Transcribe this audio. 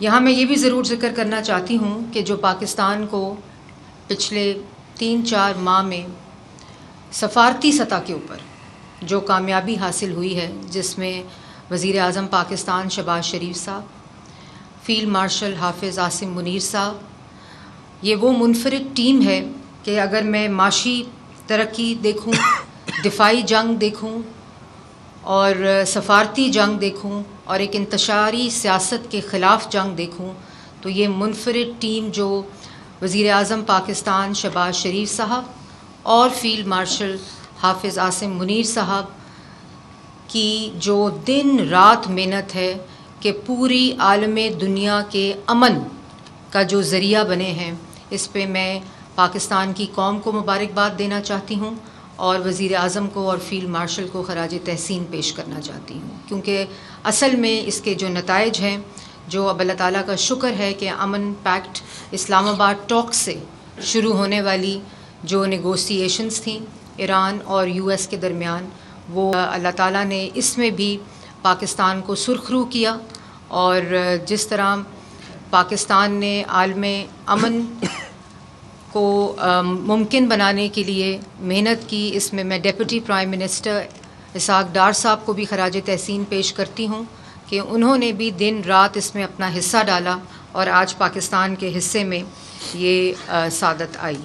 یہاں میں یہ بھی ضرور ذکر کرنا چاہتی ہوں کہ جو پاکستان کو پچھلے 3-4 ماہ میں سفارتی سطح کے اوپر جو کامیابی حاصل ہوئی ہے، جس میں وزیر اعظم پاکستان شہباز شریف صاحب، فیلڈ مارشل حافظ عاصم منیر صاحب، یہ وہ منفرد ٹیم ہے کہ اگر میں معاشی ترقی دیکھوں، دفاعی جنگ دیکھوں اور سفارتی جنگ دیکھوں اور ایک انتشاری سیاست کے خلاف جنگ دیکھوں، تو یہ منفرد ٹیم جو وزیر اعظم پاکستان شہباز شریف صاحب اور فیلڈ مارشل حافظ عاصم منیر صاحب کی جو دن رات محنت ہے کہ پوری عالم دنیا کے امن کا جو ذریعہ بنے ہیں، اس پہ میں پاکستان کی قوم کو مبارکباد دینا چاہتی ہوں اور وزیر اعظم کو اور فیلڈ مارشل کو خراج تحسین پیش کرنا چاہتی ہوں، کیونکہ اصل میں اس کے جو نتائج ہیں، جو اب اللہ تعالیٰ کا شکر ہے کہ امن پیکٹ اسلام آباد ٹاک سے شروع ہونے والی جو نیگوسیشنز تھیں ایران اور US کے درمیان، وہ اللہ تعالیٰ نے اس میں بھی پاکستان کو سرخرو کیا، اور جس طرح پاکستان نے عالم امن کو ممکن بنانے کے لیے محنت کی، اس میں deputy prime minister Ishaq Dar صاحب کو بھی خراج تحسین پیش کرتی ہوں کہ انہوں نے بھی دن رات اس میں اپنا حصہ ڈالا اور آج پاکستان کے حصے میں یہ سعادت آئی۔